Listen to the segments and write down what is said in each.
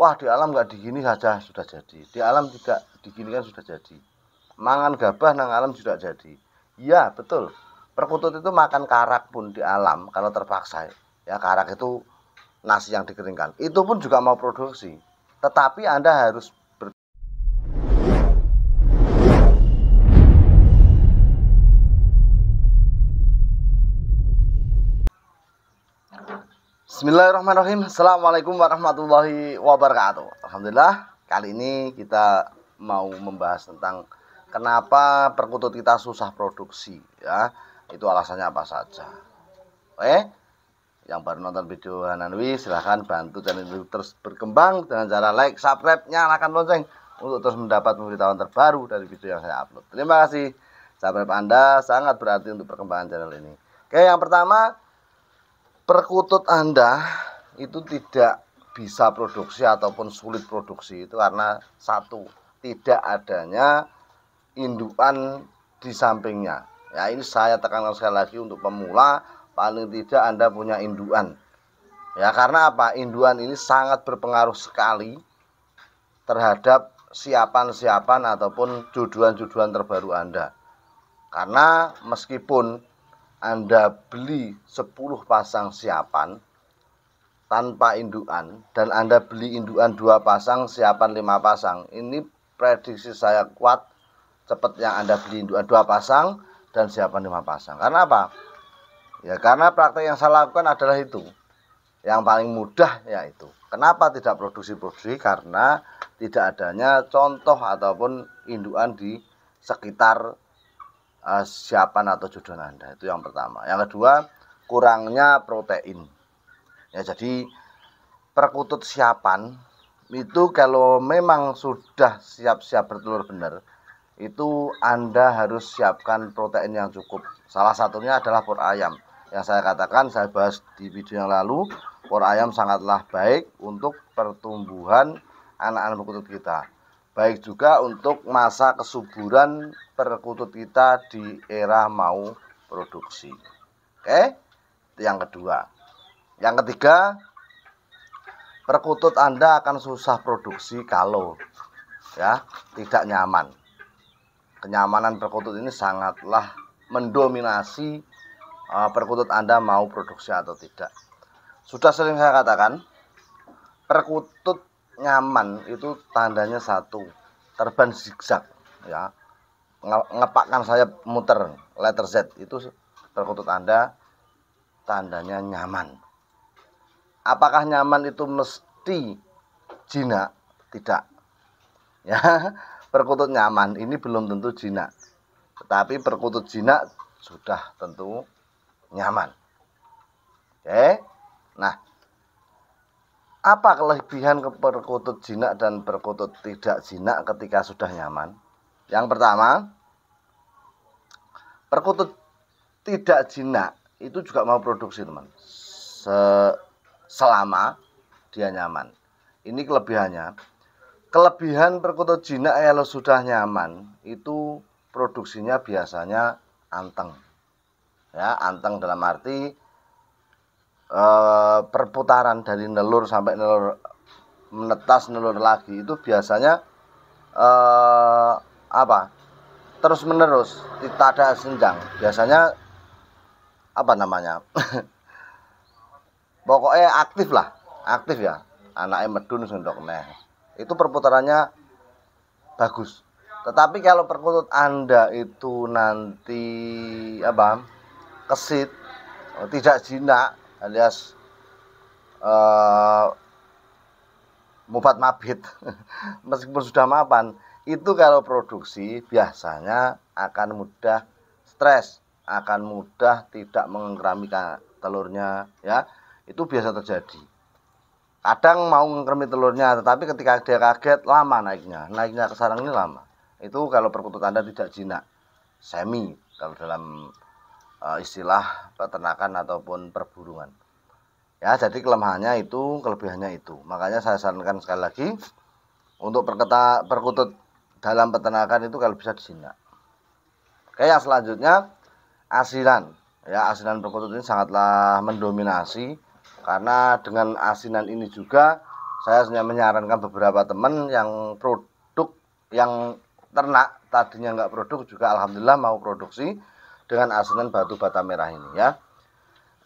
wah di alam nggak digini saja sudah jadi, di alam tidak diginikan sudah jadi, mangan gabah nang alam sudah jadi. Iya betul, perkutut itu makan karak pun di alam kalau terpaksa ya, karak itu nasi yang dikeringkan, itu pun juga mau produksi, tetapi Anda harus Bismillahirrahmanirrahim. Assalamualaikum warahmatullahi wabarakatuh. Alhamdulillah, kali ini kita mau membahas tentang kenapa perkutut kita susah produksi ya. Itu alasannya apa saja. Oke, yang baru nonton video Hananwi silahkan bantu channel ini terus berkembang dengan cara like, subscribe, nyalakan lonceng untuk terus mendapat pemberitahuan terbaru dari video yang saya upload. Terima kasih. Subscribe Anda sangat berarti untuk perkembangan channel ini. Oke, yang pertama, perkutut Anda itu tidak bisa produksi ataupun sulit produksi itu karena satu, tidak adanya indukan di sampingnya. Ya, ini saya tekankan sekali lagi untuk pemula, paling tidak Anda punya indukan. Ya, karena apa? Indukan ini sangat berpengaruh sekali terhadap siapan-siapan ataupun jodohan-jodohan terbaru Anda. Karena meskipun Anda beli 10 pasang siapan tanpa indukan dan Anda beli indukan 2 pasang, siapan 5 pasang, ini prediksi saya kuat cepat yang Anda beli indukan 2 pasang dan siapan 5 pasang. Karena apa? Ya karena praktek yang saya lakukan adalah itu. Yang paling mudah yaitu. Kenapa tidak produksi-produksi? Karena tidak adanya contoh ataupun indukan di sekitar siapan atau jodohan Anda. Itu yang pertama. Yang kedua, kurangnya protein. Ya, jadi perkutut siapan itu kalau memang sudah siap-siap bertelur benar, itu Anda harus siapkan protein yang cukup. Salah satunya adalah por ayam. Yang saya katakan, saya bahas di video yang lalu, por ayam sangatlah baik untuk pertumbuhan anak-anak perkutut kita. Baik juga untuk masa kesuburan perkutut kita di era mau produksi. Oke, itu yang kedua. Yang ketiga, perkutut Anda akan susah produksi kalau ya tidak nyaman. Kenyamanan perkutut ini sangatlah mendominasi perkutut Anda mau produksi atau tidak. Sudah sering saya katakan, perkutut nyaman itu tandanya satu, terbang zigzag ya, ngepakkan sayap muter letter Z, itu perkutut Anda tandanya nyaman. Apakah nyaman itu mesti jinak? Tidak ya. Perkutut nyaman ini belum tentu jinak, tetapi perkutut jinak sudah tentu nyaman. Oke, nah, apa kelebihan perkutut jinak dan perkutut tidak jinak ketika sudah nyaman? Yang pertama, perkutut tidak jinak itu juga mau produksi, teman. Selama dia nyaman. Ini kelebihannya. Kelebihan perkutut jinak kalau sudah nyaman itu produksinya biasanya anteng. Ya, anteng dalam arti perputaran dari nelur sampai nelur menetas nelur lagi itu biasanya terus menerus, tidak ada senjang. Biasanya apa namanya pokoknya aktif ya, anaknya medun sendok neh, itu perputarannya bagus. Tetapi kalau perkutut Anda itu nanti kesit, tidak jinak alias mubat mabit meskipun sudah mapan, itu kalau produksi biasanya akan mudah stres, akan mudah tidak mengkerami telurnya ya. Itu biasa terjadi. Kadang mau mengkerami telurnya, tetapi ketika dia kaget lama naiknya ke sarang ini lama. Itu kalau perkutut Anda tidak jinak, semi kalau dalam istilah peternakan ataupun perburungan. Ya, jadi kelemahannya itu, kelebihannya itu. Makanya saya sarankan sekali lagi untuk perkutut dalam peternakan itu kalau bisa dijinak. Oke, yang selanjutnya asinan. Ya, asinan perkutut ini sangatlah mendominasi karena dengan asinan ini juga saya hanya menyarankan beberapa teman yang produk, yang ternak tadinya nggak produk juga alhamdulillah mau produksi dengan asinan batu bata merah ini ya.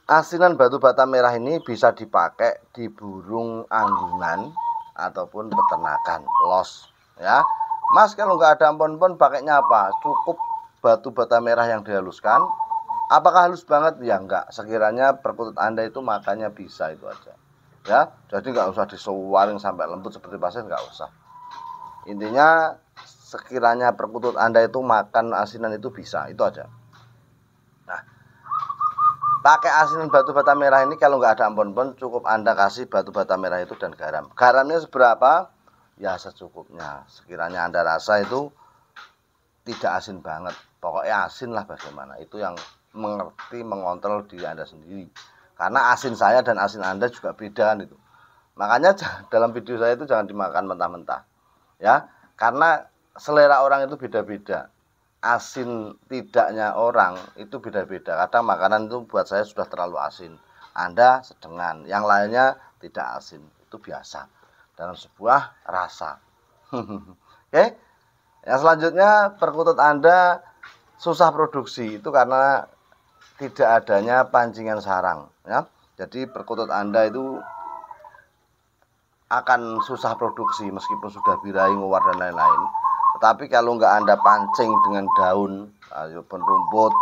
Asinan batu bata merah ini bisa dipakai di burung anggungan ataupun peternakan los ya. Mas, kalau nggak ada ampon-ampon pakainya apa? Cukup batu bata merah yang dihaluskan. Apakah halus banget? Ya enggak. Sekiranya perkutut Anda itu makannya bisa, itu aja. Ya, jadi nggak usah disuaring sampai lembut seperti pasir, nggak usah. Intinya sekiranya perkutut Anda itu makan asinan itu bisa, itu aja. Nah, pakai asinan batu bata merah ini kalau nggak ada ampon-ampon, cukup Anda kasih batu bata merah itu dan garam. Garamnya seberapa? Ya secukupnya. Sekiranya Anda rasa itu tidak asin banget, pokoknya asin lah bagaimana, itu yang mengerti mengontrol diri Anda sendiri. Karena asin saya dan asin Anda juga beda kan itu. Makanya dalam video saya itu jangan dimakan mentah-mentah ya, karena selera orang itu beda-beda. Asin tidaknya orang itu beda-beda. Kadang makanan itu buat saya sudah terlalu asin, Anda sedengan, yang lainnya tidak asin, itu biasa dalam sebuah rasa. Oke, yang selanjutnya perkutut Anda susah produksi itu karena tidak adanya pancingan sarang ya. Jadi perkutut Anda itu akan susah produksi meskipun sudah birahi, nguar dan lain-lain. Tetapi kalau nggak Anda pancing dengan daun ataupun rumput,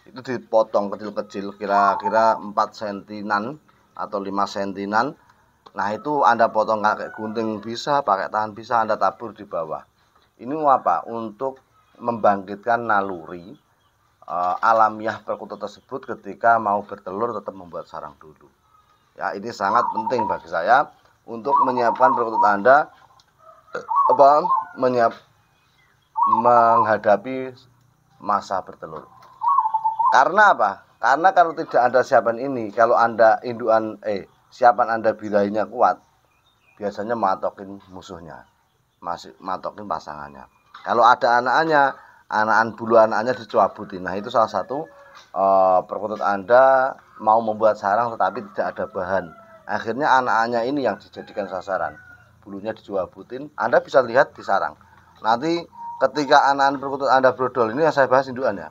itu dipotong kecil-kecil kira-kira 4 sentinan atau 5 sentinan. Nah, itu Anda potong kayak gunting bisa, pakai tangan bisa, Anda tabur di bawah. Ini apa? Untuk membangkitkan naluri alamiah perkutut tersebut ketika mau bertelur tetap membuat sarang dulu. Ya, ini sangat penting bagi saya untuk menyiapkan perkutut Anda menghadapi masa bertelur. Karena apa? Karena kalau tidak ada siapan ini, kalau Anda siapan Anda birahinya kuat, biasanya matokin musuhnya, masih matokin pasangannya. Kalau ada anakannya, anakan bulu anaknya dicabutin. Nah, itu salah satu perkutut Anda mau membuat sarang tetapi tidak ada bahan. Akhirnya anakannya ini yang dijadikan sasaran. Bulunya dicabutin, Anda bisa lihat di sarang. Nanti ketika anakan perkutut Anda brodol, ini yang saya bahas indukan ya.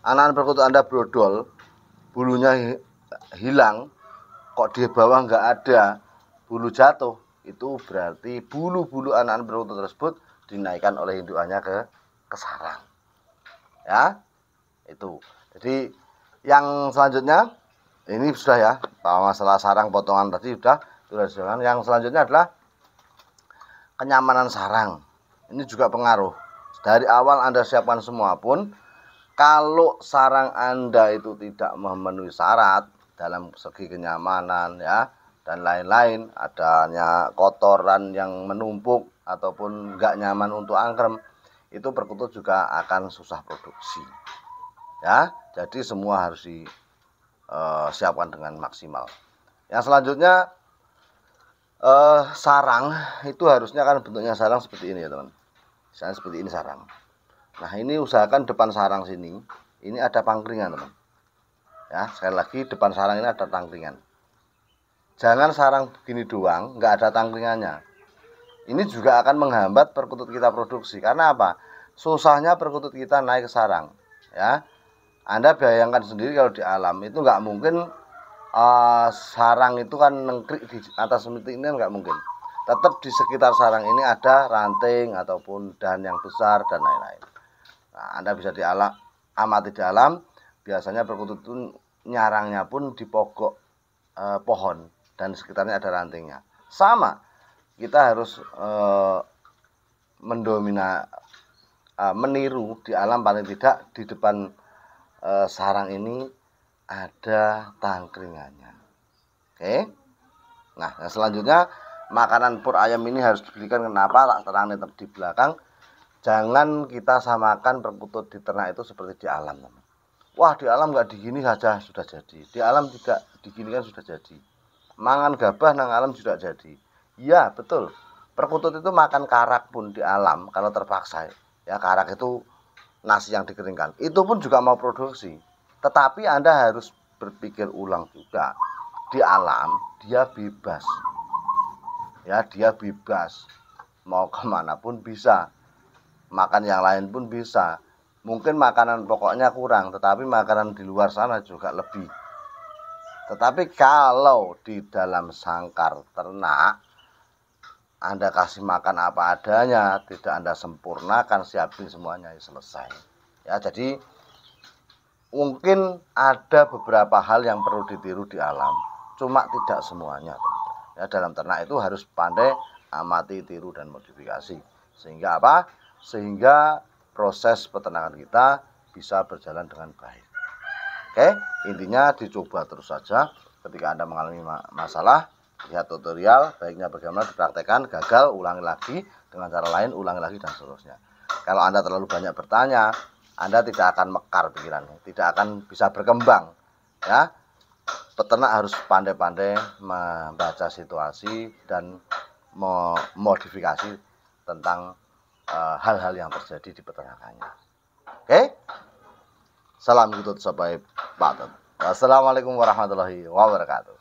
Anakan perkutut Anda brodol, bulunya hilang, kok di bawah nggak ada bulu jatuh, itu berarti bulu-bulu anakan perkutut tersebut dinaikkan oleh indukannya ke sarang ya. Itu jadi yang selanjutnya ini sudah ya, masalah sarang potongan tadi sudah jalan. Yang selanjutnya adalah kenyamanan sarang. Ini juga pengaruh. Dari awal Anda siapkan semua pun, kalau sarang Anda itu tidak memenuhi syarat dalam segi kenyamanan ya dan lain-lain, adanya kotoran yang menumpuk ataupun nggak nyaman untuk angkrem, itu perkutut juga akan susah produksi ya. Jadi semua harus disiapkan dengan maksimal. Yang selanjutnya sarang itu harusnya kan bentuknya sarang seperti ini ya teman. Misalnya seperti ini sarang. Nah, ini usahakan depan sarang sini ini ada pangkringan teman ya. Sekali lagi, depan sarang ini ada tangkringan. Jangan sarang begini doang nggak ada tangkringannya. Ini juga akan menghambat perkutut kita produksi. Karena apa? Susahnya perkutut kita naik ke sarang ya. Anda bayangkan sendiri kalau di alam itu nggak mungkin sarang itu kan nengkrik di atas mitik ini, nggak mungkin. Tetap di sekitar sarang ini ada ranting ataupun dahan yang besar dan lain-lain. Nah, Anda bisa amati di alam, biasanya perkutut itu nyarangnya pun di pokok pohon dan sekitarnya ada rantingnya. Sama, kita harus meniru di alam, paling tidak di depan sarang ini ada tangkringannya. Oke. Nah, yang selanjutnya makanan pur ayam ini harus diberikan. Kenapa? Tak terang tetap di belakang. Jangan kita samakan perkutut di ternak itu seperti di alam. Wah, di alam nggak digini saja sudah jadi. Di alam tidak diginikan sudah jadi. Mangan gabah nang alam juga jadi. Iya, betul. Perkutut itu makan karak pun di alam kalau terpaksa. Ya, karak itu nasi yang dikeringkan. Itu pun juga mau produksi. Tetapi Anda harus berpikir ulang juga. Di alam dia bebas. ya dia bebas, mau kemana pun bisa, makan yang lain pun bisa. Mungkin makanan pokoknya kurang, tetapi makanan di luar sana juga lebih. Tetapi kalau di dalam sangkar ternak, Anda kasih makan apa adanya, tidak Anda sempurnakan, siapin semuanya, ya selesai. Ya, jadi mungkin ada beberapa hal yang perlu ditiru di alam, cuma tidak semuanya. Ya, dalam ternak itu harus pandai amati, tiru, dan modifikasi. Sehingga apa? Sehingga proses peternakan kita bisa berjalan dengan baik. Oke, intinya dicoba terus saja. Ketika Anda mengalami masalah, lihat tutorial, baiknya bagaimana dipraktekkan, gagal, ulangi lagi, dengan cara lain, ulangi lagi, dan seterusnya. Kalau Anda terlalu banyak bertanya, Anda tidak akan mekar pikirannya, tidak akan bisa berkembang. Ya, peternak harus pandai-pandai membaca situasi dan memodifikasi tentang hal-hal yang terjadi di peternakannya. Oke, salam gitu sampai patut. Wassalamualaikum warahmatullahi wabarakatuh.